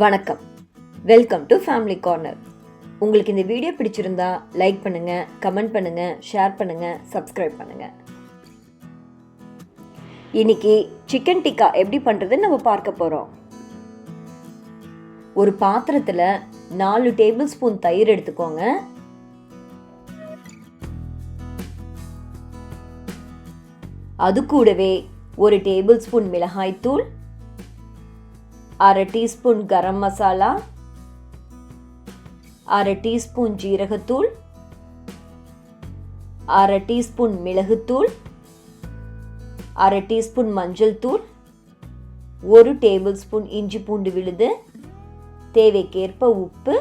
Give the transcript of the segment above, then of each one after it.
வணக்கம், welcome to family corner. உங்களுக்கு இந்த வீடியோ பிடிச்சிருந்தா லைக் பண்ணுங்கள், கமெண்ட் பண்ணுங்கள், ஷேர் பண்ணுங்கள், சப்ஸ்கிரைப் பண்ணுங்கள். இன்னைக்கு சிக்கன் டிக்கா எப்படி பண்ணுறதுன்னு நம்ம பார்க்க போகிறோம். ஒரு பாத்திரத்தில் 4 டேபிள் ஸ்பூன் தயிர் எடுத்துக்கோங்க. அது கூடவே 1 டேபிள் ஸ்பூன் மிளகாய்த்தூள், 1/2 டீஸ்பூன் கரம் மசாலா, 1/2 டீஸ்பூன் ஜீரகத்தூள், 1/2 டீஸ்பூன் மிளகுத்தூள், 1/2 டீஸ்பூன் மஞ்சள் தூள், 1 டேபிள் ஸ்பூன் இஞ்சி பூண்டு விழுது, தேவைக்கேற்ப உப்பு,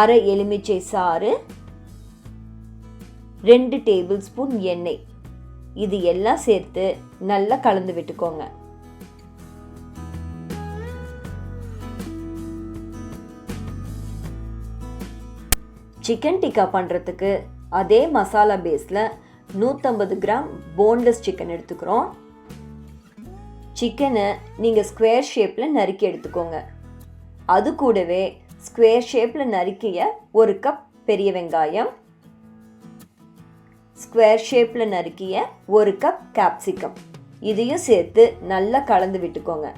1/2 எலுமிச்சை சாறு, 2 டேபிள் ஸ்பூன் எண்ணெய். இது எல்லாம் சேர்த்து நல்லா கலந்து விட்டுக்கோங்க. சிக்கன் டிக்கா பண்ணுறதுக்கு அதே மசாலா பேஸில் 150 கிராம் போன்லெஸ் சிக்கன் எடுத்துக்கிறோம். சிக்கனை நீங்கள் ஸ்கொயர் ஷேப்பில் நறுக்கி எடுத்துக்கோங்க. அது கூடவே ஸ்கொயர் ஷேப்பில் நறுக்கிய 1 கப் பெரிய வெங்காயம், ஸ்கொயர் ஷேப்பில் நறுக்கிய 1 கப் கேப்சிகம், இதையும் சேர்த்து நல்லா கலந்து விட்டுக்கோங்க.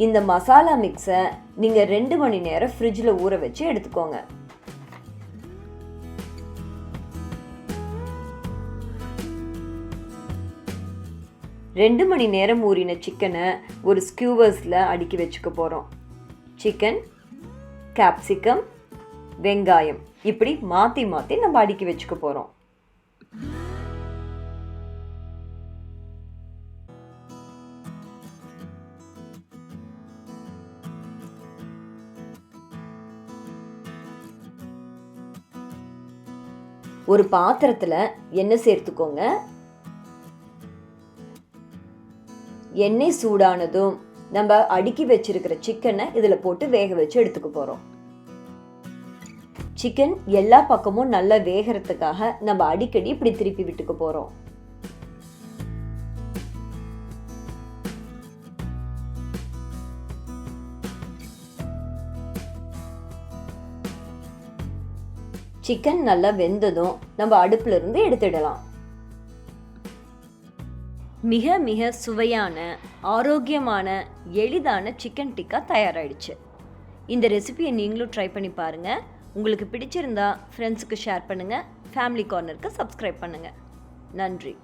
இந்த மசாலா மிக்ஸை நீங்கள் 2 மணி நேரம் ஃப்ரிட்ஜில் ஊற வச்சு எடுத்துக்கோங்க. ரெண்டு மணி நேரம் ஊறின சிக்கனை ஒரு ஸ்கியூவர்ஸில் அடுக்கி வச்சுக்க போகிறோம். சிக்கன், கேப்சிகம், வெங்காயம் இப்படி மாற்றி மாற்றி நம்ம அடுக்கி வச்சுக்க போகிறோம். ஒரு பாத்திரத்தில் எண்ணெய் சேர்த்துக்கோங்க. எண்ணெய் சூடானதும் நம்ம அடுக்கி வச்சிருக்கிற சிக்கனை இதில் போட்டு வேக வச்சு எடுத்துக்க போகிறோம். சிக்கன் எல்லா பக்கமும் நல்லா வேகிறதுக்காக நம்ம அடிக்கடி இப்படி திருப்பி விட்டுக்க போகிறோம். சிக்கன் நல்லா வெந்ததும் நம்ம அடுப்புல இருந்து எடுத்துடலாம். மிக மிக சுவையான, ஆரோக்கியமான, எளிதான சிக்கன் டிக்கா தயாராகிடுச்சு. இந்த ரெசிபியை நீங்களும் ட்ரை பண்ணி பாருங்கள். உங்களுக்கு பிடிச்சிருந்தா ஃப்ரெண்ட்ஸுக்கு ஷேர் பண்ணுங்கள். ஃபேமிலி கார்னருக்கு சப்ஸ்கிரைப் பண்ணுங்கள். நன்றி.